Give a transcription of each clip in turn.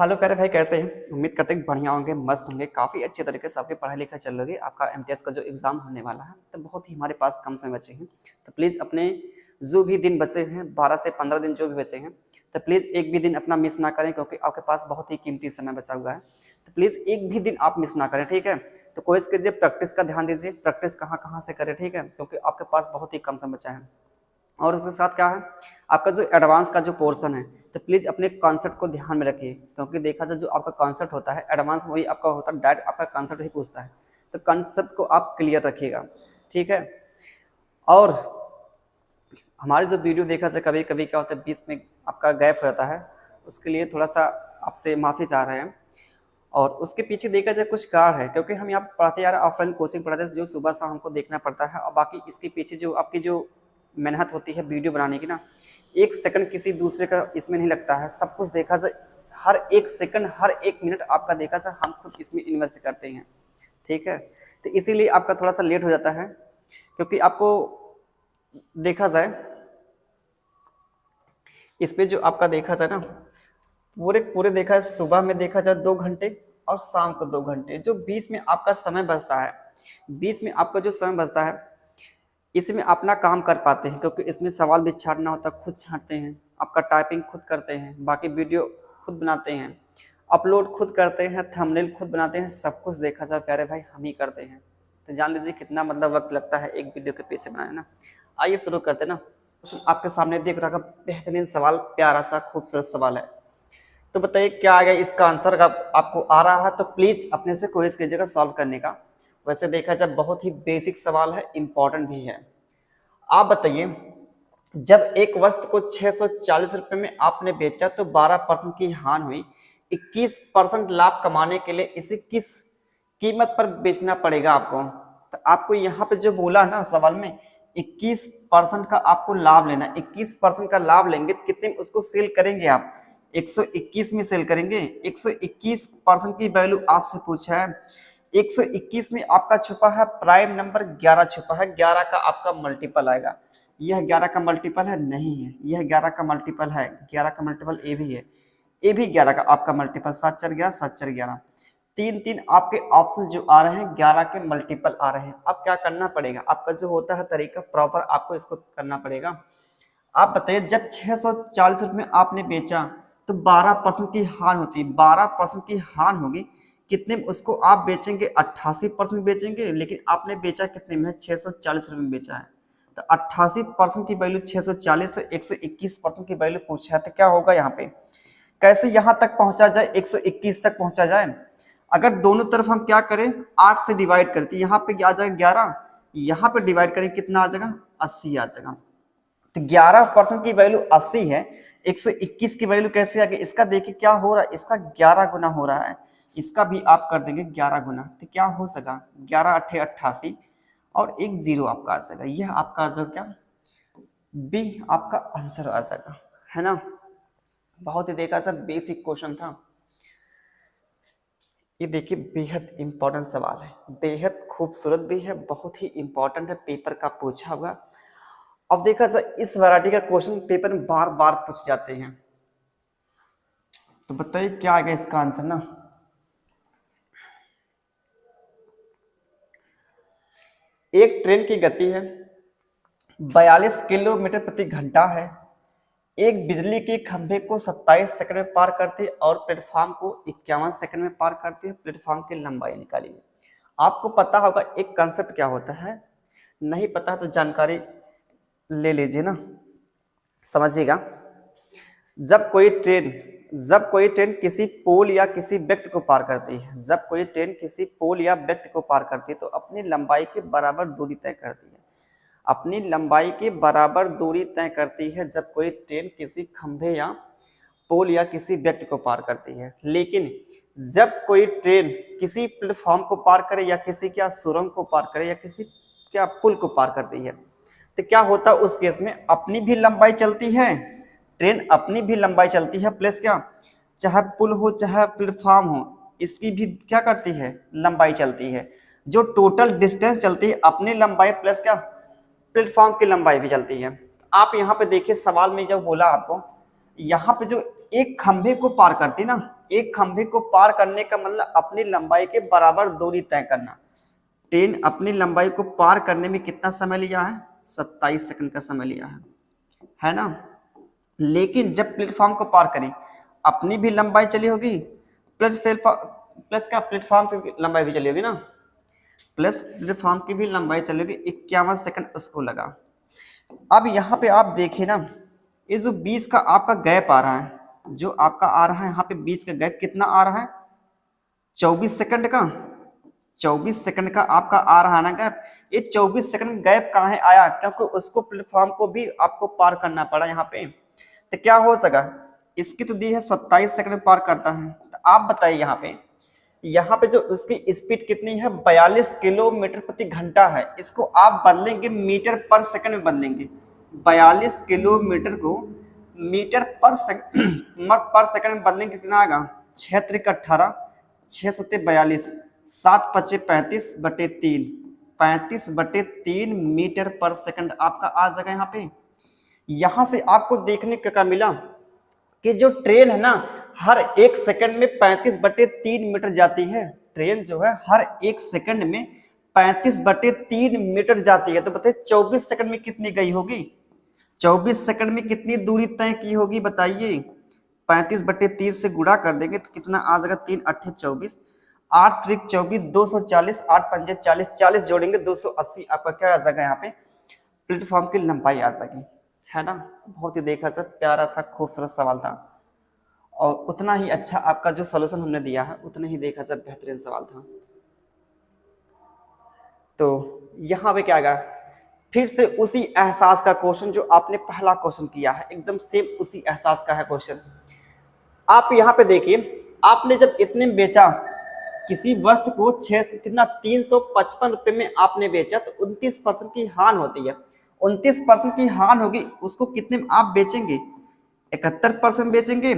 Hello प्यारे भाई, कैसे हैं? उम्मीद करते हैं बढ़िया होंगे, मस्त होंगे, काफ़ी अच्छे तरीके से आपकी पढ़ाई लिखाई चल रही है। आपका एमटीएस का जो एग्ज़ाम होने वाला है तो बहुत ही हमारे पास कम समय बचे हैं। तो प्लीज़ अपने जो भी दिन बचे हैं 12 से 15 दिन जो भी बचे हैं, तो प्लीज़ एक भी दिन अपना मिस ना करें, क्योंकि आपके पास बहुत ही कीमती समय बचा हुआ है। तो प्लीज़ एक भी दिन आप मिस ना करें, ठीक है? तो कोशिश कीजिए, प्रैक्टिस का ध्यान दीजिए, प्रैक्टिस कहाँ कहाँ से करें, ठीक है? क्योंकि आपके पास बहुत ही कम समय बचा है। और उसके साथ क्या है, आपका जो एडवांस का जो पोर्शन है, तो प्लीज़ अपने कॉन्सेप्ट को ध्यान में रखिए, क्योंकि देखा जाए जो आपका कॉन्सेप्ट होता है एडवांस वही आपका होता है, डायरेक्ट आपका कॉन्सेप्ट ही पूछता है। तो कॉन्सेप्ट को आप क्लियर रखिएगा, ठीक है? और हमारे जो वीडियो देखा जाए, कभी कभी क्या होता है बीच में आपका गैप हो जाता है, उसके लिए थोड़ा सा आपसे माफ़ी चाह रहे हैं। और उसके पीछे देखा जाए कुछ कारण है, क्योंकि हम यहाँ पढ़ाते यार ऑफलाइन कोचिंग पढ़ाते हैं, जो सुबह शाम हमको देखना पड़ता है। और बाकी इसके पीछे जो आपकी जो मेहनत होती है वीडियो बनाने की ना, एक सेकंड किसी दूसरे का इसमें नहीं लगता है। सब कुछ देखा जाए, हर एक सेकंड हर एक मिनट आपका देखा जाए हम खुद इसमें इन्वेस्ट करते हैं, ठीक है? तो इसीलिए आपका थोड़ा सा लेट हो जाता है, क्योंकि आपको देखा जाए इस पे जो आपका देखा जाए ना, पूरे पूरे देखा है, सुबह में देखा जाए 2 घंटे और शाम को 2 घंटे, जो बीच में आपका समय बचता है, बीच में आपका जो समय बचता है, इसमें अपना काम कर पाते हैं, क्योंकि इसमें सवाल भी छांटना होता है, खुद छांटते हैं, आपका टाइपिंग खुद करते हैं, बाकी वीडियो खुद बनाते हैं, अपलोड खुद करते हैं, थंबनेल खुद बनाते हैं, सब कुछ देखा जाए प्यारे भाई हम ही करते हैं। तो जान लीजिए कितना मतलब वक्त लगता है एक वीडियो के पीछे बनाने ना। आइए शुरू करते हैं ना। आपके सामने देख रहा है, बेहतरीन सवाल, प्यारा सा खूबसूरत सवाल है। तो बताइए क्या आ गया इसका आंसर, का आपको आ रहा है तो प्लीज अपने से कोशिश कीजिएगा सॉल्व करने का। वैसे देखा जाए बहुत ही बेसिक सवाल है, इंपॉर्टेंट भी है। आप बताइए, जब एक वस्तु को 640 रुपए में आपने बेचा तो 12% की हानि हुई, 21% लाभ कमाने के लिए इसे किस कीमत पर बेचना पड़ेगा आपको? तो आपको यहाँ पे जो बोला ना सवाल में, 21% का आपको लाभ लेना, 21% का लाभ लेंगे तो कितने में उसको सेल करेंगे आप? 121 में सेल करेंगे। 121% की वैल्यू आपसे पूछा है। 121 में आपका छुपा है प्राइम नंबर 11 छुपा है, 11 का आपका मल्टीपल आएगा। यह 11 का मल्टीपल है? नहीं है, यह 11 का मल्टीपल है। 11 का मल्टीपल ए भी है, ए भी 11 का आपका मल्टीपल, 7 4 11, 7 4 11, तीन तीन आपके ऑप्शन जो आ रहे हैं 11 के मल्टीपल आ रहे हैं। अब क्या करना पड़ेगा, आपका जो होता है तरीका प्रॉपर आपको इसको करना पड़ेगा। आप बताइए, जब 640 रुपये में आपने बेचा तो 12% की हानि होती है, 12% की हानि होगी, कितने में उसको आप बेचेंगे? 88% बेचेंगे, लेकिन आपने बेचा कितने में? 640 रुपये में बेचा है। तो 88% की वैल्यू 640 से 121% की वैल्यू पूछा है, तो क्या होगा यहाँ पे? कैसे यहाँ तक पहुंचा जाए, 121 तक पहुंचा जाए? अगर दोनों तरफ हम क्या करें, 8 से डिवाइड करते, यहाँ पे आ जाएगा 11, यहाँ पे डिवाइड करें कितना आ जाएगा? 80 आ जाएगा। तो 11% की वैल्यू 80 है, 121 की वैल्यू कैसे आ गई? इसका देखिए क्या हो रहा है, इसका 11 गुना हो रहा है, इसका भी आप कर देंगे 11 गुना, तो क्या हो सका? 11 अट्ठे 88 और एक जीरो आपका आ जाएगा। यह आपका आ जाएगा क्या? बी आपका आंसर आ जाएगा, है ना? बहुत ही देखा सर बेसिक क्वेश्चन था। ये देखिए बेहद इंपॉर्टेंट सवाल है, बेहद खूबसूरत भी है, बहुत ही इंपॉर्टेंट है, पेपर का पूछा हुआ। अब देखा जाए इस वैरायटी का क्वेश्चन पेपर में बार बार पूछ जाते हैं, तो बताइए क्या आ गया इसका आंसर ना। एक ट्रेन की गति है 42 किलोमीटर प्रति घंटा है, एक बिजली के खंभे को 27 सेकंड में पार करती है और प्लेटफॉर्म को 51 सेकंड में पार करती है। प्लेटफॉर्म की लंबाई निकालिए। आपको पता होगा एक कंसेप्ट क्या होता है, नहीं पता तो जानकारी ले लीजिए ना, समझिएगा। जब कोई ट्रेन किसी पोल या किसी व्यक्ति को पार करती है, जब कोई ट्रेन किसी पोल या व्यक्ति को पार करती है तो अपनी लंबाई के बराबर दूरी तय करती है, अपनी लंबाई के बराबर दूरी तय करती है जब कोई ट्रेन किसी खंभे या पोल या किसी व्यक्ति को पार करती है। लेकिन जब कोई ट्रेन किसी प्लेटफॉर्म को पार करे या किसी क्या सुरंग को पार करे या किसी क्या पुल को पार करती है, तो क्या होता है उस केस में? अपनी भी लंबाई चलती है, ट्रेन अपनी भी लंबाई चलती है, प्लस क्या, चाहे पुल हो चाहे प्लेटफॉर्म हो, इसकी भी क्या करती है? लंबाई चलती है। जो टोटल डिस्टेंस चलती है अपनी लंबाई प्लस क्या, प्लेटफॉर्म की लंबाई भी चलती है। आप यहाँ पे देखिए सवाल में जब बोला आपको, यहाँ पे जो एक खंभे को पार करती ना, एक खंभे को पार करने का मतलब अपनी लंबाई के बराबर दूरी तय करना। ट्रेन अपनी लंबाई को पार करने में कितना समय लिया है? 27 सेकंड का समय लिया है ना। लेकिन जब प्लेटफॉर्म को पार करें, अपनी भी लंबाई चली होगी प्लस का प्लेटफॉर्म की लंबाई भी चली होगी ना, प्लस प्लेटफॉर्म की भी लंबाई चली होगी। 51 सेकंड उसको लगा। अब यहाँ पे आप देखिए ना, ये जो 20 का आपका गैप आ रहा है, जो आपका आ रहा है यहाँ पे 20 का गैप कितना आ रहा है? 24 सेकंड का। 24 सेकंड का आपका आ रहा है ना गैप। ये 24 सेकंड गैप कहाँ है आया? क्योंकि उसको प्लेटफॉर्म को भी आपको पार करना पड़ा यहाँ पे। तो क्या हो सका, इसकी तो दी है 27 सेकंड पार करता है। तो आप बताइए यहाँ पे जो उसकी स्पीड कितनी है? 42 किलोमीटर प्रति घंटा है। इसको आप बदलेंगे मीटर पर सेकंड में बदलेंगे। 42 किलोमीटर को मीटर पर सेकंड में बदलेंगे, कितना आएगा? 6 त्रिक 18, 6 सत्ते 42, 7 पचे 35/3, 35/3 मीटर पर सेकंड आपका आ जाएगा यहाँ पे। यहां से आपको देखने का क्या मिला कि जो ट्रेन है ना, हर 1 सेकंड में 35/3 मीटर जाती है। ट्रेन जो है हर 1 सेकंड में 35/3 मीटर जाती है। तो बताइए 24 सेकंड में कितनी गई होगी? 24 सेकंड में कितनी दूरी तय की होगी बताइए? 35/3 से गुणा कर देंगे तो कितना आ जाएगा? 3 अट्ठे 24, 8 त्रिक 24, 240, 8 पंजे 40, 40 जोड़ेंगे 280। आपका क्या आ जाएगा यहाँ पे? प्लेटफॉर्म की लंबाई आ जाएगी, है ना। बहुत ही देखा सा प्यारा सा खूबसूरत सवाल था, और उतना ही अच्छा आपका जो सॉल्यूशन हमने दिया है उतना ही देखा सा बेहतरीन सवाल था। तो यहाँ पे क्या आएगा? फिर से उसी एहसास का क्वेश्चन जो आपने पहला क्वेश्चन किया है, एकदम सेम उसी एहसास का है क्वेश्चन। आप यहाँ पे देखिए, आपने जब इतने में बेचा किसी वस्तु को 355 रुपए में आपने बेचा, तो 29% की हान होती है। 29% की हान होगी, उसको कितने में आप बेचेंगे? 71% बेचेंगे।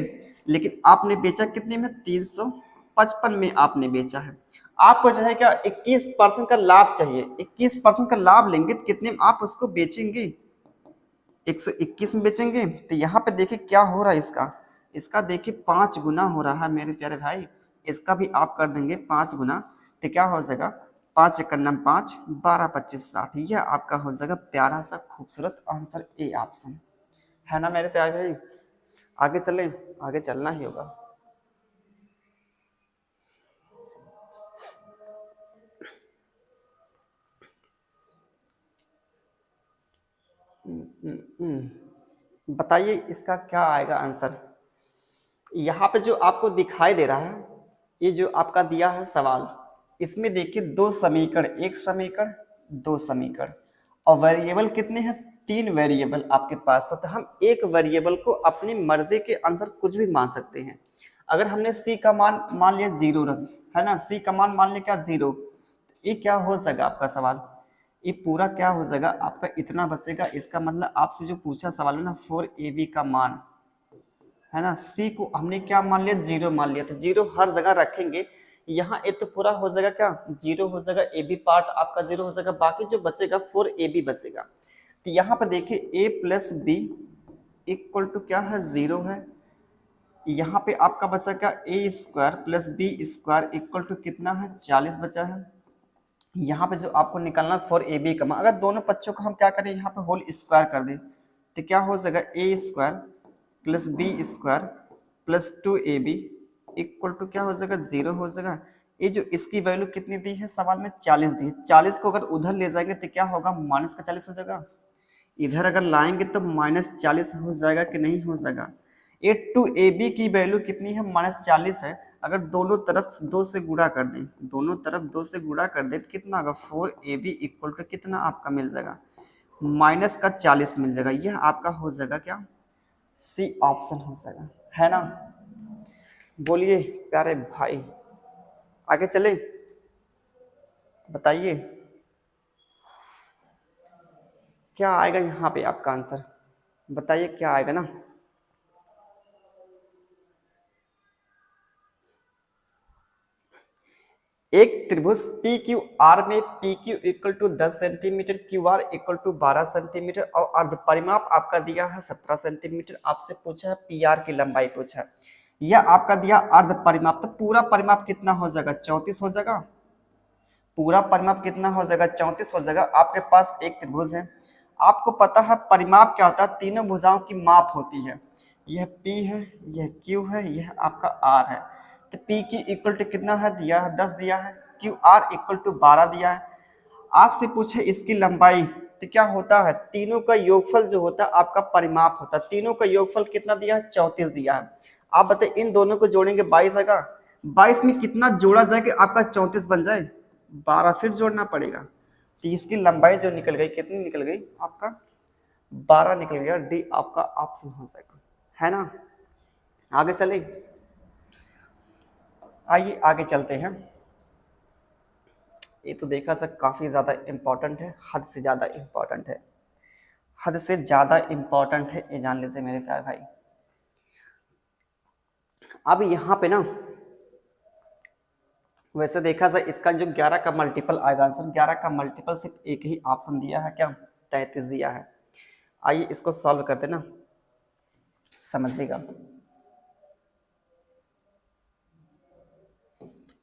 लेकिन आपने बेचा कितने में? 355 में आपने बेचा है। आपको चाहे क्या 21% का लाभ चाहिए? 21% का लाभ लेंगे तो कितने में आप उसको बेचेंगे? 121 में बेचेंगे। तो यहाँ पे देखिए क्या हो रहा है इसका देखिए 5 गुना हो रहा है मेरे प्यारे भाई। इसका भी आप कर देंगे 5 गुना, तो क्या हो जाएगा? 5 × 5, 12 25 60। यह आपका हो जाएगा प्यारा सा खूबसूरत आंसर, ए ऑप्शन, है ना मेरे प्यारे भाई। आगे चलें, आगे चलना ही होगा। बताइए इसका क्या आएगा आंसर। यहाँ पे जो आपको दिखाई दे रहा है, ये जो आपका दिया है सवाल, इसमें देखिए 2 समीकरण, 1 समीकरण 2 समीकरण, और वेरिएबल कितने हैं? 3 वेरिएबल आपके पास। तो हम एक वेरिएबल को अपनी मर्जी के अनुसार कुछ भी मान सकते हैं। अगर हमने सी का मान लिया 0 रख, है ना, सी का मान लिया क्या? 0। ये क्या हो जाएगा आपका सवाल? ये पूरा क्या हो जाएगा आपका? इतना बचेगा। इसका मतलब आपसे जो पूछा सवाल है ना, 4ab का मान, है ना, सी को हमने क्या मान लिया? 0 मान लिया। तो 0 हर जगह रखेंगे। यहाँ ए तो पूरा हो जाएगा क्या? 0 हो जाएगा। ए बी पार्ट आपका 0 हो जाएगा। बाकी जो बचेगा 4ab बचेगा। तो यहाँ पर देखिए a + b इक्वल टू क्या है? 0 है। यहाँ पे आपका बचा क्या? a² + b² इक्वल टू कितना है? 40 बचा है। यहाँ पे जो आपको निकालना 4ab का मान, अगर दोनों पक्षों को हम क्या करें? यहाँ पे होल स्क्वायर कर दें, तो क्या हो जाएगा? a² + b² + 2ab equal to क्या हो जाएगा? 0 हो जाएगा। ये जो इसकी वैल्यू कितनी दी है सवाल में? 40 दी है। 40 को अगर उधर ले जाएंगे तो क्या होगा? -40 हो जाएगा। इधर अगर लाएंगे तो -40 हो जाएगा कि नहीं हो जाएगा? ये 2ab की वैल्यू कितनी है? -40 है। अगर दोनों तरफ 2 से गुणा कर दें, दोनों तरफ 2 से गुणा कर दें तो कितना होगा? 4ab इक्वल टू कितना आपका मिल जाएगा? -40 मिल जाएगा। यह आपका हो जाएगा क्या? सी ऑप्शन हो जाएगा, है ना। बोलिए प्यारे भाई, आगे चले, बताइए क्या आएगा यहाँ पे आपका आंसर? बताइए क्या आएगा ना। एक त्रिभुज पी क्यू आर में P Q equal to 10 centimetre, Q R equal to 12 centimetre और अर्ध परिमाप आपका दिया है 17 सेंटीमीटर। आपसे पूछा है पी आर की लंबाई पूछा है। यह आपका दिया अर्ध परिमाप, तो पूरा परिमाप कितना हो जाएगा 34 हो जाएगा। पूरा परिमाप कितना हो जाएगा 34 हो जाएगा। आपके पास एक त्रिभुज है, आपको पता है परिमाप क्या होता है, तीनों भुजाओं की माप होती है। यह P है, यह Q है, यह आपका R है। तो P की इक्वल टू कितना है दिया है 10 दिया है, QR इक्वल टू 12 दिया है। आपसे पूछे इसकी लंबाई, तो क्या होता है तीनों का योगफल जो होता है आपका परिमाप होता है। तीनों का योगफल कितना दिया है 34 दिया है। आप बताइए इन दोनों को जोड़ेंगे 22 आएगा, 22 में कितना जोड़ा जाए कि आपका 34 बन जाए, 12 फिर जोड़ना पड़ेगा। तो इसकी लंबाई जो निकल गई कितनी निकल गई आपका 12 निकल गया। डी आपका ऑप्शन हो जाएगा, है ना। आगे चले, आइए आगे चलते हैं। ये तो देखा सर काफी ज्यादा इंपॉर्टेंट है, हद से ज्यादा इंपॉर्टेंट है, हद से ज्यादा इंपॉर्टेंट है, ये जान लीजिए मेरे प्यारे भाई। अब यहाँ पे ना वैसे देखा जाए इसका जो 11 का मल्टीपल आएगा आंसर, 11 का मल्टीपल सिर्फ एक ही ऑप्शन दिया है, क्या 33 दिया है। आइए इसको सॉल्व करते ना, समझिएगा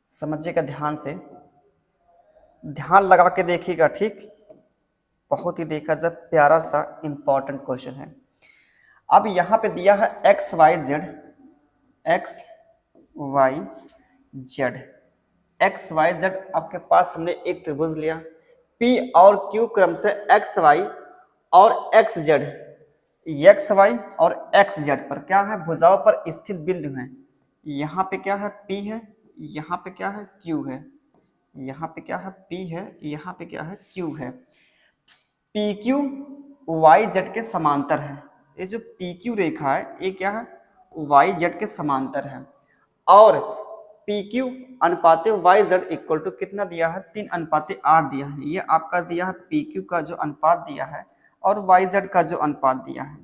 समझिएगा ध्यान से, ध्यान लगा के देखिएगा, ठीक। बहुत ही देखा जाए प्यारा सा इंपॉर्टेंट क्वेश्चन है। अब यहाँ पे दिया है X Y Z, X Y Z, X Y Z. आपके पास हमने एक त्रिभुज लिया, पी और क्यू क्रम से एक्स वाई और एक्स जेड, एक्स वाई और एक्स जेड पर क्या है भुजाओं पर स्थित बिंदु हैं। यहाँ पे क्या है पी है, यहाँ पे क्या है क्यू है, यहाँ पे क्या है पी है, यहाँ पे क्या है क्यू है। पी क्यू वाई जेड के समांतर है। ये जो पी क्यू रेखा है ये क्या है वाई जेड के समांतर है। और पी क्यू अनुपाते वाई जेड इक्वल टू कितना दिया है 3:8 दिया है। ये आपका दिया है पी क्यू का जो अनुपात दिया है और वाई जेड का जो अनुपात दिया है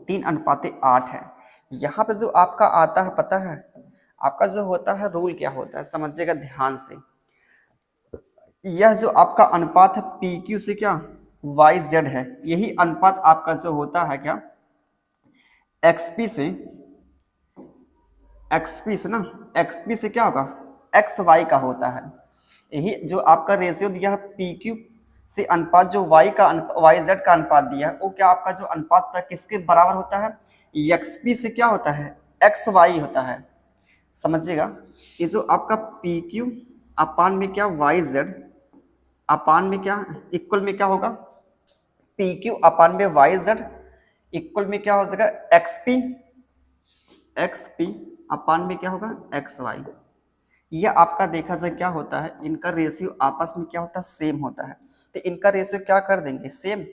3:8 है। यहाँ पे जो आपका आता है पता है आपका जो होता है रूल क्या होता है, समझिएगा ध्यान से। यह जो आपका अनुपात है पी क्यू से क्या वाई जेड है, यही अनुपात आपका जो होता है क्या एक्सपी से, एक्सपी से ना, एक्सपी से क्या होगा एक्स वाई का होता है। यही जो आपका रेशियो दिया है पी क्यू से अनुपात जो वाई का वाई जेड का अनुपात दिया है वो क्या आपका जो अनुपात होता है किसके बराबर होता है एक्सपी से क्या होता है एक्स वाई होता है। समझिएगा ये जो आपका पी क्यू अपान में क्या वाई जेड अपान में क्या इक्वल में क्या होगा पी क्यू अपान में वाई जेड इक्वल में क्या हो जाएगा एक्सपी, एक्सपी अपान में क्या होगा एक्स वाई। यह आपका देखा जाए क्या होता है इनका रेशियो आपस में क्या होता है सेम होता है। तो इनका रेशियो क्या कर देंगे सेम,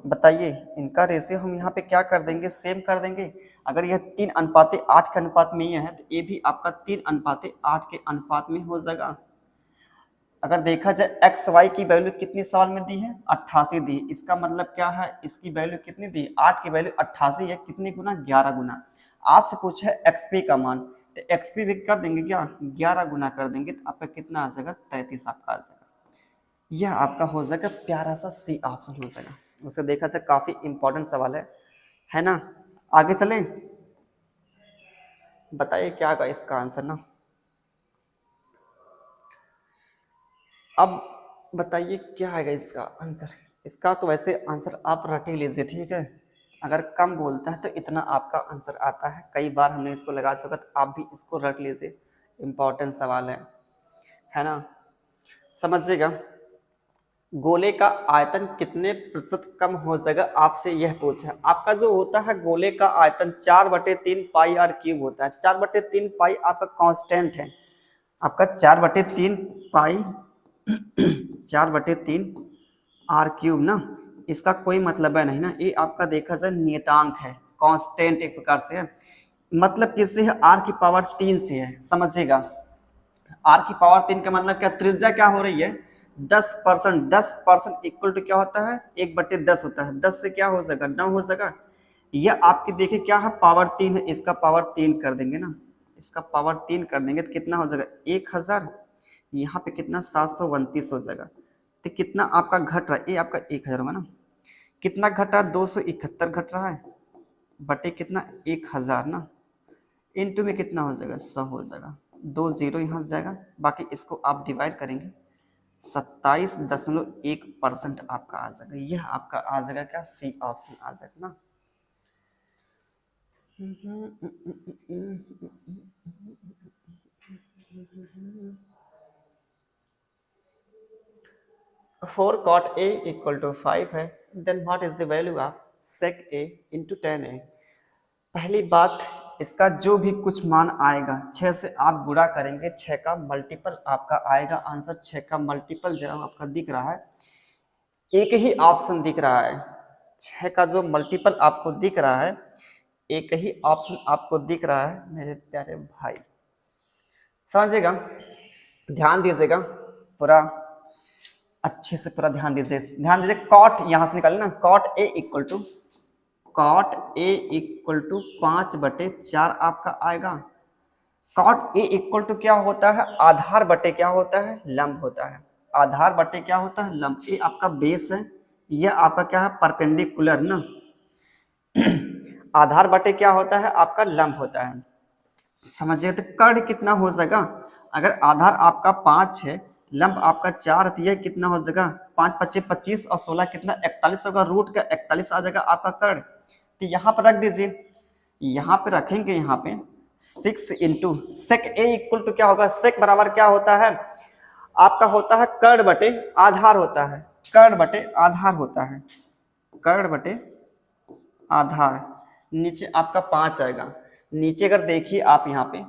बताइए इनका रेशियो हम यहाँ पे क्या कर देंगे सेम कर देंगे। अगर यह 3:8 के अनुपात में यह है तो ये भी आपका 3:8 के अनुपात में हो जाएगा। अगर देखा जाए एक्स वाई की वैल्यू कितनी सवाल में दी है 88 दी, इसका मतलब क्या है इसकी वैल्यू कितनी दी 8 की वैल्यू 88 है, कितने गुना 11 गुना। आपसे पूछा है एक्सपी का मान, तो एक्सपी भी कर देंगे क्या 11 गुना कर देंगे तो आपका कितना आ जाएगा 33 आपका आ जाएगा। यह आपका हो जाएगा प्यारा सा सी ऑप्शन हो जाएगा। उसे देखा जाए काफी इंपॉर्टेंट सवाल है ना। आगे चलें, बताइए क्या होगा इसका आंसर ना। अब बताइए क्या आएगा इसका आंसर। इसका तो वैसे आंसर आप रट ही लीजिए, ठीक है। अगर कम बोलता है तो इतना आपका आंसर आता है, कई बार हमने इसको लगा चुका तो आप भी इसको रट लीजिए, इंपॉर्टेंट सवाल है ना। समझिएगा गोले का आयतन कितने प्रतिशत कम हो जाएगा, आपसे यह पूछा। आपका जो होता है गोले का आयतन 4/3 पाई आर क्यूब होता है। 4/3 पाई आपका कांस्टेंट है, आपका 4/3 पाई 4/3 आर क्यूब ना, इसका कोई मतलब है नहीं ना, ये आपका देखा जाए नियतांक है, कांस्टेंट एक प्रकार से है। मतलब किससे है आर की पावर 3 से है, समझिएगा आर की पावर 3 का मतलब क्या त्रिज्या क्या हो रही है 10%, 10% इक्वल टू क्या होता है 1/10 होता है, 10 से क्या हो जाएगा 9 हो जाएगा। यह आपकी देखिए क्या है पावर 3 है, इसका पावर 3 कर देंगे ना, इसका पावर 3 कर देंगे तो कितना हो जाएगा 1000, यहाँ पे कितना 729 हो जाएगा। तो कितना आपका घट रहा है ये आपका 1000 होगा ना, कितना घट रहा है 271 घट रहा है बटे कितना 1000 ना, इनटू में कितना हो जाएगा 100 हो जाएगा, 2 जीरो यहाँ से जाएगा, बाकी इसको आप डिवाइड करेंगे 27.1% आपका आ जाएगा। यह आपका आ जाएगा क्या, सी ऑप्शन आ जाएगा ना। 4 cot A इक्वल टू 5 है, then what is the value of sec A into 10A। पहली बात, इसका जो भी कुछ मान आएगा 6 से आप गुणा करेंगे, 6 का मल्टीपल आपका आएगा आंसर। 6 का मल्टीपल जब आपका दिख रहा है, एक ही ऑप्शन दिख रहा है, 6 का जो मल्टीपल आपको दिख रहा है, एक ही ऑप्शन आपको दिख रहा है मेरे प्यारे भाई। समझिएगा, ध्यान दीजिएगा, पूरा अच्छे से पूरा ध्यान दीजिए, ध्यान दीजिए। कॉट यहां से निकाले ना, कॉट ए इक्वल टू 5/4 आपका आएगा। कॉट ए इक्वल टू क्या होता है, आधार बटे क्या होता है, लंब होता है। आधार बटे क्या होता है, लंब। ए आपका बेस है, यह आपका क्या है, परपेंडिकुलर ना। आधार बटे क्या होता है, आपका लंब होता है। समझिए, तो कर्ण कितना हो जाएगा, अगर आधार आपका 5 है, लंब आपका 4 है, तो यह कितना हो जाएगा, 5 25 25 और 16 कितना 41 होगा, रूट का 41 आ जाएगा आपका कर्ण। तो यहाँ पर रख दीजिए, यहाँ पे रखेंगे, यहाँ पे 6 into sec A equal to क्या होगा, सेक बराबर क्या होता है आपका, होता है कर्ण बटे आधार होता है, कर्ण बटे आधार होता है, कर्ण बटे आधार। नीचे आपका 5 आएगा, नीचे अगर देखिए आप यहाँ पे,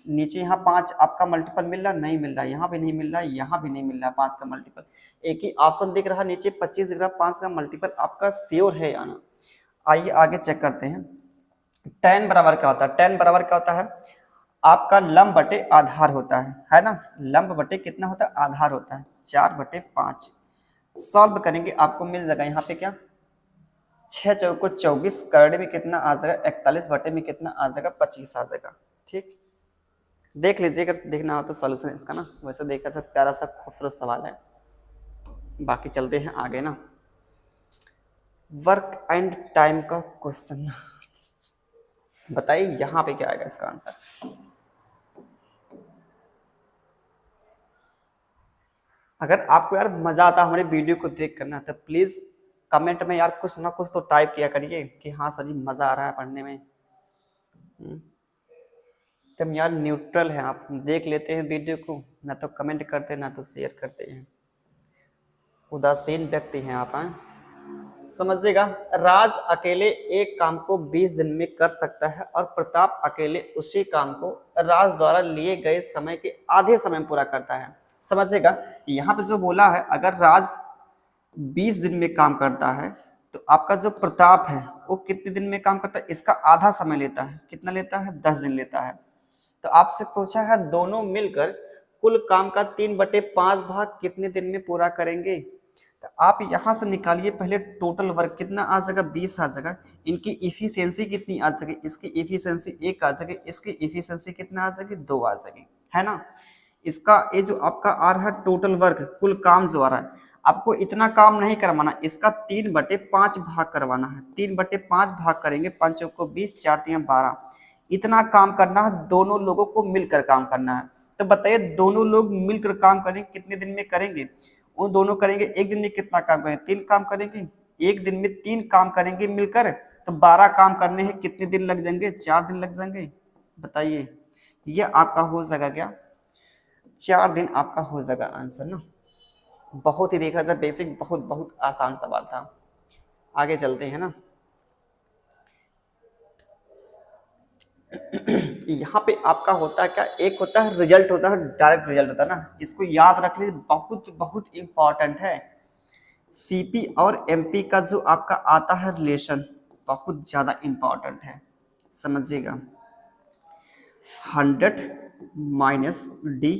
नीचे यहाँ 5 आपका मल्टीपल मिल रहा, नहीं मिल रहा, यहाँ भी नहीं मिल रहा, यहाँ भी नहीं मिल रहा 5 का मल्टीपल। एक ही ऑप्शन दिख रहा नीचे 25 दिख रहा, 5 का मल्टीपल आपका श्योर है आना। आइए आगे चेक करते हैं। tan बराबर क्या होता है, tan बराबर क्या होता है आपका लंब बटे आधार होता है ना। लंब बटे कितना होता है, आधार होता है, 4/5। सॉल्व करेंगे आपको मिल जाएगा यहाँ पे क्या, 6 चौको 24, कर्ण में कितना आ जाएगा 41 बटे में कितना आ जाएगा 25 आ जाएगा। ठीक, देख लीजिए अगर देखना हो तो सॉल्यूशन इसका ना। वैसे देखा जाए प्यारा सा खूबसूरत सवाल है। बाकी चलते हैं आगे ना, वर्क एंड टाइम का क्वेश्चन। बताइए यहाँ पे क्या आएगा इसका आंसर। अगर आपको यार मजा आता हमारे वीडियो को देख करना, तो प्लीज कमेंट में यार कुछ ना कुछ तो टाइप किया करिए कि हाँ सर जी मजा आ रहा है पढ़ने में। तुम यार न्यूट्रल है, आप देख लेते हैं वीडियो को, ना तो कमेंट करते ना तो शेयर करते हैं, उदासीन व्यक्ति हैं आप। हैं समझिएगा, राज अकेले एक काम को 20 दिन में कर सकता है और प्रताप अकेले उसी काम को राज द्वारा लिए गए समय के आधे समय में पूरा करता है। समझिएगा, यहाँ पे जो बोला है, अगर राज 20 दिन में काम करता है तो आपका जो प्रताप है वो कितने दिन में काम करता है, इसका आधा समय लेता है। कितना लेता है, 10 दिन लेता है। तो आपसे पूछा है दोनों मिलकर कुल काम का 3/5 भाग कितने दिन में पूरा करेंगे। तो आप यहां से निकालिए पहले टोटल वर्क कितना आ जाएगा, 20 आ जाएगा। इनकी इफिशियंसी कितनी आ जाएगी, इसकी इफिशियंसी 1 आ जाएगी, इसकी इफिशियंसी कितना आ जाएगी, 2 आ जाएगी, है ना। इसका ये जो आपका आ रहा है टोटल वर्क, कुल काम जो आ रहा है, आपको इतना काम नहीं करवाना, इसका 3/5 भाग करवाना है। 3/5 भाग करेंगे, 5 को 20, 4 3 12, इतना काम करना है। दोनों लोगों को मिलकर काम करना है। तो बताइए दोनों लोग मिलकर काम करेंगे कितने दिन में करेंगे, वो दोनों करेंगे एक दिन में कितना काम करेंगे, 3 काम करेंगे। एक दिन में 3 काम करेंगे मिलकर, तो 12 काम करने हैं, कितने दिन लग जाएंगे, 4 दिन लग जाएंगे। बताइए ये आपका हो जाएगा क्या, 4 दिन आपका हो जाएगा आंसर ना। बहुत ही देखा जाए बेसिक, बहुत बहुत आसान सवाल था। आगे चलते हैं ना। यहाँ पे आपका होता है क्या, एक होता है रिजल्ट, होता है डायरेक्ट रिजल्ट होता है ना, इसको याद रख लीजिए, बहुत बहुत इंपॉर्टेंट है। सीपी और एमपी का जो आपका आता है रिलेशन, बहुत ज्यादा इंपॉर्टेंट है, समझिएगा। 100 माइनस डी,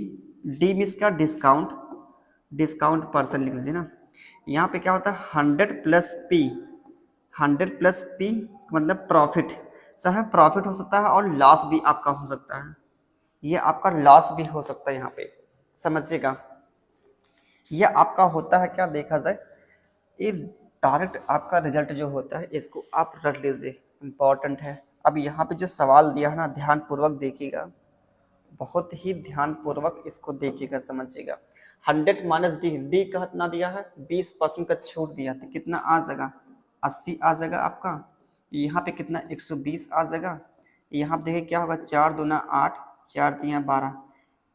डी मीन्स का डिस्काउंट, डिस्काउंट परसेंट लिख लीजिए ना। यहाँ पे क्या होता है 100 प्लस पी, 100 प्लस पी मतलब प्रॉफिट, चाहे प्रॉफिट हो सकता है और लॉस भी आपका हो सकता है, ये आपका लॉस भी हो सकता है यहाँ पे, समझिएगा। ये आपका होता है क्या, देखा जाए ये डायरेक्ट आपका रिजल्ट जो होता है, इसको आप रख लीजिए, इंपॉर्टेंट है। अब यहाँ पे जो सवाल दिया है ना, ध्यान पूर्वक देखिएगा, बहुत ही ध्यान पूर्वक इसको देखिएगा, समझिएगा। 100 माइनस डी, डी का कितना दिया है, 20% का छूट दिया, तो कितना आ जाएगा, 80 आ जाएगा आपका। यहाँ पे कितना, 120 आ जाएगा। यहाँ पे देखिए क्या होगा, 4 दूना 8, 4 तिया 12,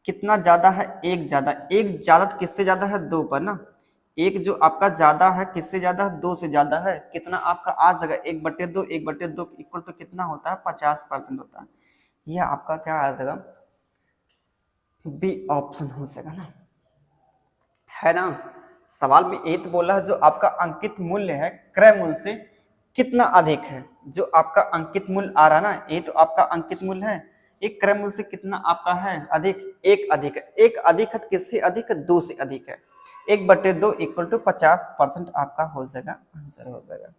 कितना ज्यादा है, एक ज्यादा, एक ज्यादा तो किससे ज्यादा है, 2 पर ना, एक जो आपका ज्यादा है किससे ज्यादा है, 2 से ज्यादा है, कितना आपका आ जाएगा, 1/2, 1/2 इक्वल टू कितना होता है, 50% होता है। यह आपका क्या आ जाएगा, बी ऑप्शन हो जाएगा ना, है ना। सवाल में ये तो बोला है जो आपका अंकित मूल्य है क्रय मूल्य से कितना अधिक है, जो आपका अंकित मूल्य आ रहा है ना, ये तो आपका अंकित मूल्य है, एक क्रय मूल्य से कितना आपका है अधिक, एक अधिक है, एक अधिक है, किससे अधिक है, 2 से अधिक है, 1/2 इक्वल टू 50% आपका हो जाएगा, आंसर हो जाएगा।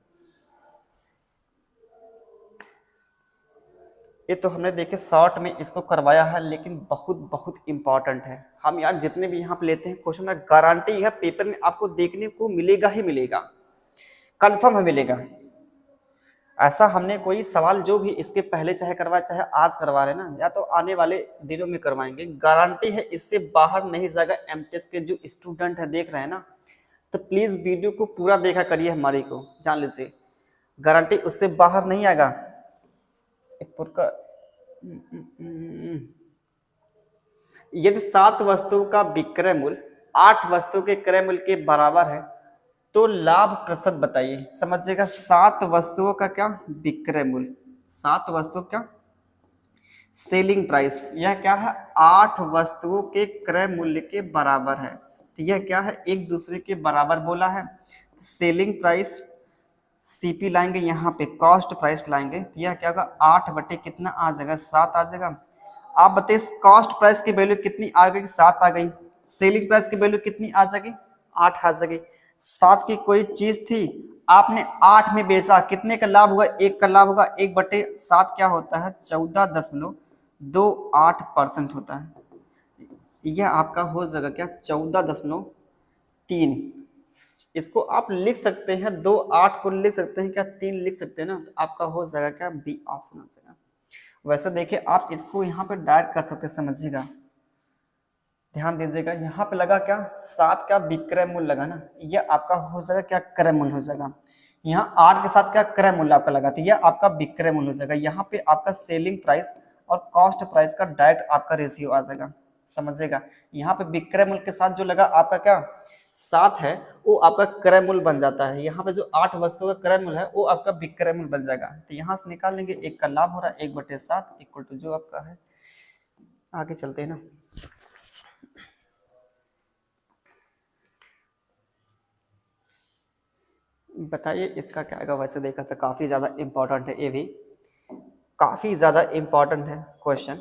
ये तो हमने देखे शॉर्ट में इसको करवाया है, लेकिन बहुत बहुत इंपॉर्टेंट है। हम यार जितने भी यहाँ पे लेते हैं क्वेश्चन, में गारंटी है पेपर में आपको देखने को मिलेगा ही मिलेगा, कंफर्म है मिलेगा। ऐसा हमने कोई सवाल जो भी इसके पहले चाहे करवाए चाहे आज करवा रहे ना, या तो आने वाले दिनों में करवाएंगे, गारंटी है इससे बाहर नहीं जाएगा। एमटेस के जो स्टूडेंट है देख रहे हैं ना, तो प्लीज वीडियो को पूरा देखा करिए, हमारी को जान लीजिए, गारंटी उससे बाहर नहीं आएगा। का यदि 7 वस्तुओं का विक्रय मूल्य 8 वस्तुओं के क्रय मूल्य के बराबर है तो लाभ प्रतिशत बताइए। समझिएगा, 7 वस्तुओं का क्या विक्रय मूल्य, 7 वस्तु क्या सेलिंग प्राइस, यह क्या है 8 वस्तुओं के क्रय मूल्य के बराबर है, तो यह क्या है एक दूसरे के बराबर बोला है। सेलिंग प्राइस सीपी लाएंगे, यहाँ पे कॉस्ट प्राइस लाएंगे, तो यह क्या होगा 8 बटे कितना आ जाएगा, 7 आ जाएगा। आप बताइए कॉस्ट प्राइस की वैल्यू कितनी आ गई, 7 आ गई, सेलिंग प्राइस की वैल्यू कितनी आ जाएगी, 8 आ जाएगी। 7 की कोई चीज थी, आपने 8 में बेचा, कितने का लाभ होगा, 1 का लाभ होगा, 1/7 क्या होता है 14.28% होता है। यह आपका हो जाएगा क्या 14.3। इसको आप लिख सकते हैं, 2 8 को लिख सकते हैं क्या, 3 लिख सकते हैं ना, तो आपका हो जाएगा क्या बी ऑप्शन आ जाएगा। वैसे देखिए आप इसको यहाँ पे डायरेक्ट कर सकते हैं, समझिएगा, ध्यान दीजिएगा, यहाँ पे लगा क्या 7 का विक्रय मूल्य लगा ना, यह आपका हो जाएगा क्या क्रय मूल्य हो जाएगा। यहाँ 8 के साथ क्या क्रय मूल्य आपका लगा, तो यह आपका विक्रय मूल्य हो जाएगा। यहाँ पे आपका सेलिंग प्राइस और कॉस्ट प्राइस का डायरेक्ट आपका रेशियो आ जाएगा, समझिएगा। यहाँ पे विक्रय मूल्य के साथ जो लगा आपका क्या 7 है, वो आपका क्रय मूल्य बन जाता है। यहाँ पे जो 8 वस्तुओं का क्रय मूल्य है वो आपका विक्रय मूल्य बन जाएगा, तो यहाँ से निकाल लेंगे, 1 का लाभ हो रहा है 1/7 इक्वल टू जो आपका है, आगे चलते हैं ना। बताइए इसका क्या आएगा। वैसे देखा से काफी ज्यादा इंपॉर्टेंट है, ये भी काफी ज्यादा इंपॉर्टेंट है क्वेश्चन।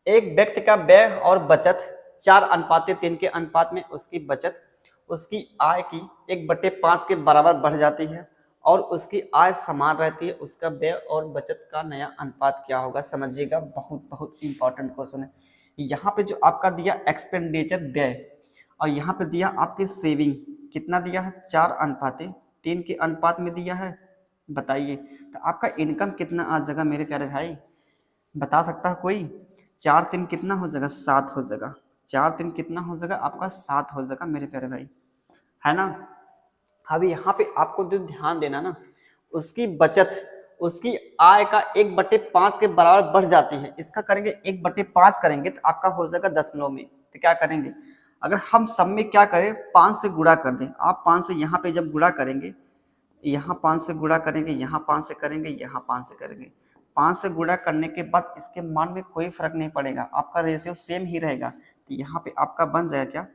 एक व्यक्ति का व्यय और बचत 4:3 के अनुपात में उसकी बचत उसकी आय की 1/5 के बराबर बढ़ जाती है और उसकी आय समान रहती है, उसका व्यय और बचत का नया अनुपात क्या होगा। समझिएगा, बहुत बहुत इंपॉर्टेंट क्वेश्चन है। यहाँ पे जो आपका दिया एक्सपेंडिचर व्यय और यहाँ पे दिया आपकी सेविंग, कितना दिया है 4:3 के अनुपात में दिया है। बताइए तो आपका इनकम कितना आ जाएगा मेरे प्यारे भाई, बता सकता है कोई। 4×3 कितना हो जाएगा, 7 हो जाएगा। 4×3 कितना हो जाएगा आपका, 7 हो जाएगा मेरे प्यारे भाई, है ना। अब यहाँ पे आपको जो ध्यान देना ना, उसकी बचत उसकी आय का 1/5 के बराबर बढ़ जाती है। इसका करेंगे 1/5 करेंगे तो आपका हो जाएगा दशमलव में। तो क्या करेंगे, अगर हम सब में क्या करें 5 से गुणा कर दें। आप 5 से यहाँ पे जब गुणा करेंगे, यहाँ 5 से गुणा करेंगे, यहाँ 5 से करेंगे, यहाँ 5 से करेंगे, 5 से गुणा करने के बाद इसके मान में कोई फर्क नहीं पड़ेगा, आपका रेशियो सेम ही रहेगा। तो यहाँ पे आपका बन जाएगा क्या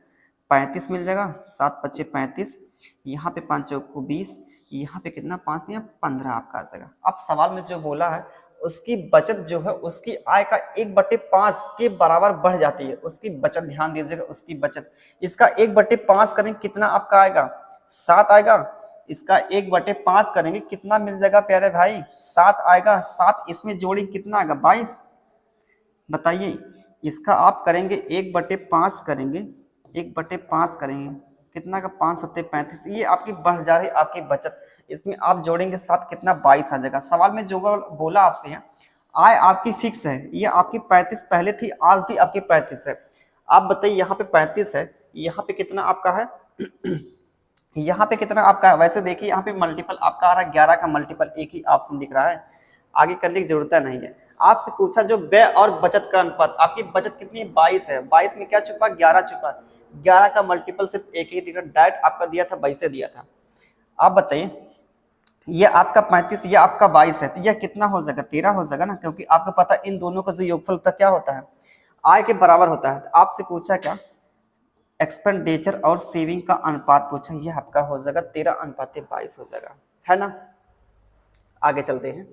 35 मिल जाएगा, 7×5 = 35, यहाँ पे 5×4 = 20, यहाँ पे कितना 5 या 15 आपका आ जाएगा। अब सवाल में जो बोला है उसकी बचत जो है उसकी आय का 1/5 के बराबर बढ़ जाती है, उसकी बचत ध्यान दीजिएगा, उसकी बचत। इसका 1/5 करेंगे कितना आपका आएगा 7 आएगा। इसका 1/5 करेंगे कितना मिल जाएगा प्यारे भाई, 7 आएगा। 7 इसमें जोड़ी कितना आएगा 22। बताइए इसका आप करेंगे 1/5 करेंगे, 1/5 करेंगे कितना का 5 सत्ते 35, ये आपकी बढ़ जा रही आपकी बचत। इसमें आप जोड़ेंगे 7 कितना 22 आ जाएगा। सवाल में जो बोला आपसे है आय आपकी फिक्स है, ये आपकी 35 पहले थी, आज भी आपकी 35 है। आप बताइए यहाँ पे 35 है, यहाँ पे कितना आपका है यहाँ पे कितना आपका है। वैसे देखिए यहाँ पे मल्टीपल आपका आ रहा है 11 का मल्टीपल, एक ही ऑप्शन दिख रहा है, आगे करने की जरूरत नहीं है। आपसे पूछा जो व्यय और बचत का अनुपात, आपकी बचत कितनी है 22 है, 22 में क्या छुपा 11 छुपा, 11 का मल्टीपल सिर्फ एक ही दिख रहा, डायरेक्ट आपका दिया था 22 से दिया था। आप बताइए ये आपका 35 ये आपका 22 है, तो यह कितना हो जाएगा 13 हो जाएगा ना, क्योंकि आपको पता है इन दोनों का जो योगफल होता क्या होता है आय के बराबर होता है। तो आपसे पूछा क्या एक्सपेंडिचर और सेविंग का अनुपात पूछा, ये आपका हो जाएगा 13:22 हो जाएगा, है ना। आगे चलते हैं।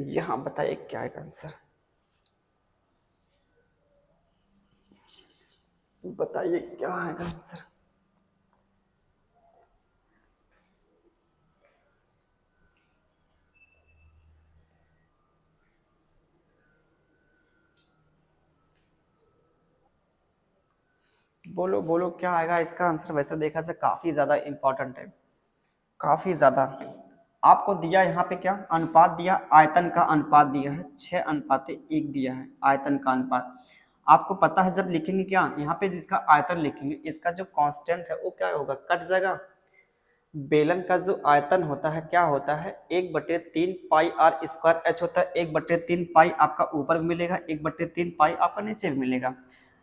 यहां बताइए क्या है आंसर, बताइए क्या है आंसर। बोलो बोलो क्या आएगा इसका आंसर। वैसे देखा जाए काफी ज्यादा इंपॉर्टेंट है, काफी ज्यादा। आपको दिया यहाँ पे क्या अनुपात दिया, आयतन का अनुपात दिया है 6:1 दिया है आयतन का अनुपात। आपको पता है जब लिखेंगे क्या यहाँ पे जिसका आयतन लिखेंगे इसका जो कांस्टेंट है वो क्या होगा कट जाएगा। बेलन का जो आयतन होता है क्या होता है 1/3 पाई आर स्क्वायर एच होता है। 1/3 पाई आपका ऊपर भी मिलेगा, 1/3 पाई आपका नीचे भी मिलेगा,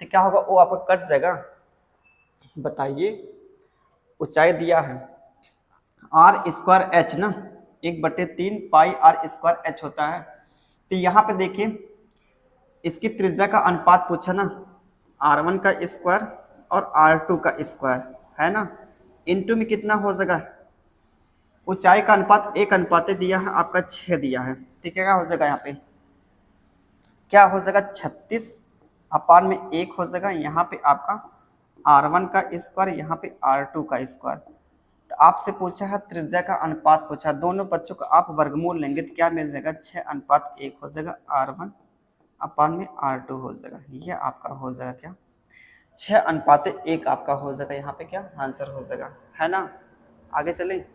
तो क्या होगा वो आपका कट जाएगा। बताइए ऊंचाई दिया है आर स्क्वायर एच ना, 1/3 पाई आर स्क्वायर एच होता है। तो यहाँ पे देखिए इसकी त्रिज्या का अनुपात पूछा ना, R1 का स्क्वायर और R2 का स्क्वायर, है ना, इनटू में कितना हो जाएगा ऊंचाई का अनुपात 1:1 दिया है आपका 6 दिया है, तो क्या हो जाएगा यहाँ पे क्या हो जाएगा 36/1 हो जाएगा। यहाँ पे आपका R1 का स्क्वायर यहाँ पे R2 का स्क्वायर। तो आपसे पूछा है त्रिज्या का अनुपात पूछा, दोनों बच्चों का आप वर्गमूल लेंगे तो क्या मिल जाएगा 6:1 हो जाएगा, R1/R2 हो जाएगा। ये आपका हो जाएगा क्या 6:1 आपका हो जाएगा, यहाँ पे क्या आंसर हो जाएगा, है ना। आगे चले,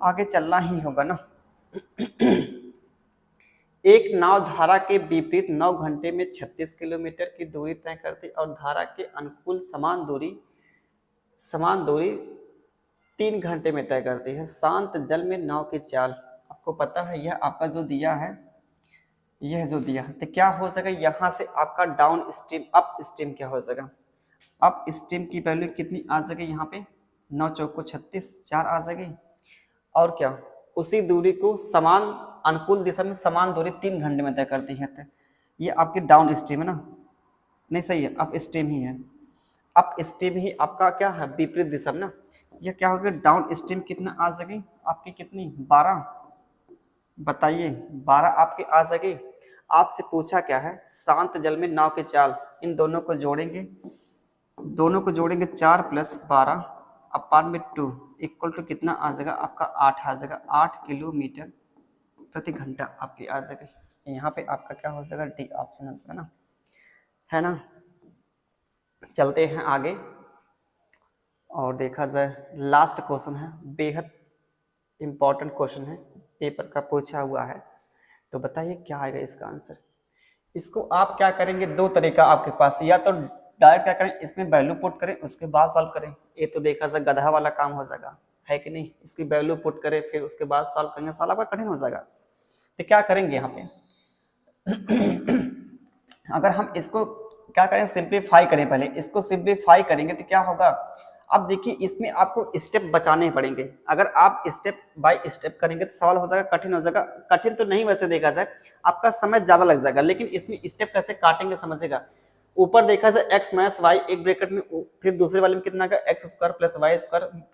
आगे चलना ही होगा ना। एक नाव धारा के विपरीत 9 घंटे में 36 किलोमीटर की दूरी तय करती और धारा के अनुकूल समान दूरी 3 घंटे में तय करती है। शांत जल में नाव की चाल, आपको पता है यह आपका जो दिया है, यह जो दिया है, तो क्या हो जाएगा यहाँ से आपका डाउन स्ट्रीम अप स्ट्रीम क्या हो जाएगा, अप स्ट्रीम की वैल्यू कितनी आ जाएगी यहाँ पे 9 चौको 36 4 आ जाएगी। और क्या उसी दूरी को समान अनुकूल दिशा में समान दूरी 3 घंटे में तय करती है। तो ये आपकी डाउन स्ट्रीम है ना, नहीं सही है अप स्ट्रीम ही है, अप स्ट्रीम ही आपका क्या है विपरीत दिशा में ना। ये क्या होगा डाउन स्ट्रीम कितना आ जाएगी आपकी कितनी 12, बताइए 12 आपके आ जाएगी। आपसे पूछा क्या है शांत जल में नाव की चाल, इन दोनों को जोड़ेंगे 4 + 12/2 इक्वल टू कितना आ जाएगा आपका 8 आ जाएगा, 8 किलोमीटर प्रति घंटा आपकी आ जाएगी। यहाँ पे आपका क्या हो जाएगा डी ऑप्शन हो जाएगा ना, है ना। चलते हैं आगे और देखा जाए लास्ट क्वेश्चन है, बेहद इंपॉर्टेंट क्वेश्चन है, पेपर का पूछा हुआ है। तो बताइए क्या आएगा इसका आंसर। इसको आप क्या करेंगे दो तरीका आपके पास, या तो डायरेक्ट क्या करें इसमें वैल्यू पुट करें उसके बाद सॉल्व करें, ये तो देखा जाए गधा वाला काम हो जाएगा, है कि नहीं। इसकी वैल्यू पुट करें फिर उसके बाद सॉल्व करेंगे, साल आपका कठिन हो जाएगा। तो क्या करेंगे यहाँ पे अगर हम इसको क्या करें सिंप्लीफाई करें, पहले इसको सिंप्लीफाई करेंगे तो क्या होगा। अब देखिए इसमें आपको स्टेप बचाने पड़ेंगे, अगर आप स्टेप बाय स्टेप करेंगे तो सवाल हो जाएगा कठिन हो जाएगा। कठिन तो नहीं वैसे देखा जाए आपका समय ज्यादा लग जाएगा, लेकिन इसमें स्टेप कैसे काटेंगे समझेगा। ऊपर देखा जाए x - y एक ब्रैकेट में, फिर दूसरे वाले में कितना का x² + y²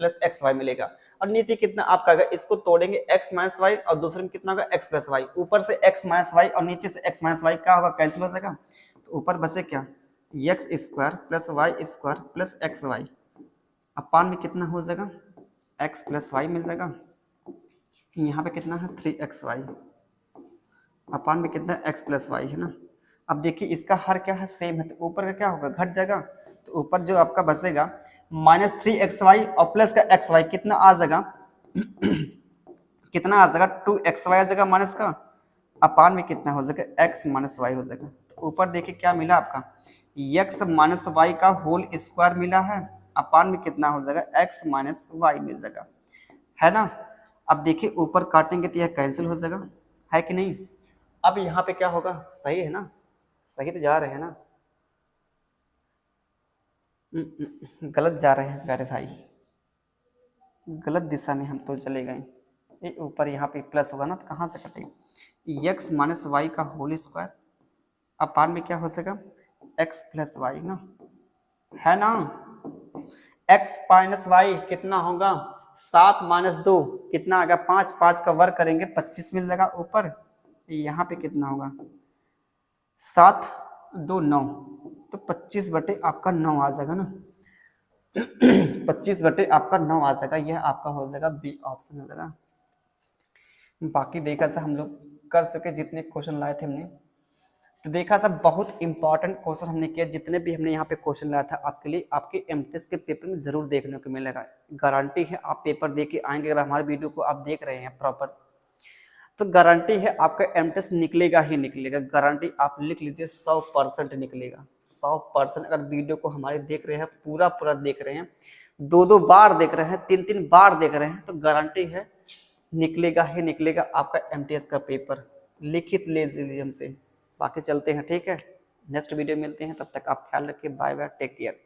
+ xy मिलेगा, और नीचे कितना आपका आएगा इसको तोड़ेंगे x - y और दूसरे में कितना होगा x + y, ऊपर से x - y और नीचे से x - y क्या होगा कैंसिल हो जाएगा। तो ऊपर बचे क्या x² + y² + xy, अपान में कितना हो जाएगा x + y मिल जाएगा, यहाँ पे कितना है 3xy, अपान में कितना एक्स प्लस वाई है ना। अब देखिए इसका हर क्या है, सेम है, तो ऊपर का क्या होगा, घट जाएगा। तो ऊपर जो आपका बचेगा -3xy और प्लस का xy कितना आ जाएगा कितना आ जाएगा, 2xy आ जाएगा माइनस का, अपान में कितना हो जाएगा, x माइनस वाई हो जाएगा। तो ऊपर देखिए क्या मिला आपका, x माइनस वाई का होल स्क्वायर मिला है, अपान में कितना हो जाएगा, x माइनस वाई मिल जाएगा, है ना। अब देखिए ऊपर काटेंगे तो यह कैंसिल हो जाएगा, है कि नहीं। अब यहाँ पे क्या होगा, सही है ना, सही तो जा रहे हैं ना, गलत जा रहे हैं प्यारे भाई, गलत दिशा में हम तो चले गए। ये ऊपर यहाँ पे प्लस होगा ना, तो कहाँ से कटेगा, x माइनस वाई का होल स्क्वायर, अपान में क्या हो सकेगा, x प्लस वाई ना, है ना। x माइनस वाई कितना होगा, 7 माइनस 2 कितना आ गया, 5, 5 का वर्ग करेंगे 25 मिल जाएगा ऊपर। यहाँ पे कितना होगा, 7 2 9, तो 25 बटे आपका 9 आ जाएगा ना 25 बटे आपका 9 आ जाएगा, यह आपका हो जाएगा बी ऑप्शन हो जाएगा। बाकी देखा सा हम लोग कर सके जितने क्वेश्चन लाए थे हमने, तो देखा सब बहुत इंपॉर्टेंट क्वेश्चन हमने किया, जितने भी हमने यहाँ पे क्वेश्चन लाया था आपके लिए, आपके एमटेस के पेपर में जरूर देखने को मिलेगा, गारंटी है। आप पेपर दे के आएंगे, अगर हमारे वीडियो को आप देख रहे हैं प्रॉपर, तो गारंटी है आपका एमटेस निकलेगा ही निकलेगा, गारंटी आप लिख लीजिए, 100% निकलेगा, 100%। अगर वीडियो को हमारे देख रहे हैं, पूरा पूरा देख रहे हैं, 2-2 बार देख रहे हैं, 3-3 बार देख रहे हैं, तो गारंटी है निकलेगा ही निकलेगा आपका एमटीएस का पेपर, लिखित ले लीजिए हमसे। बाकी चलते हैं, ठीक है, नेक्स्ट वीडियो मिलते हैं, तब तक आप ख्याल रखिए, बाय बाय, टेक केयर।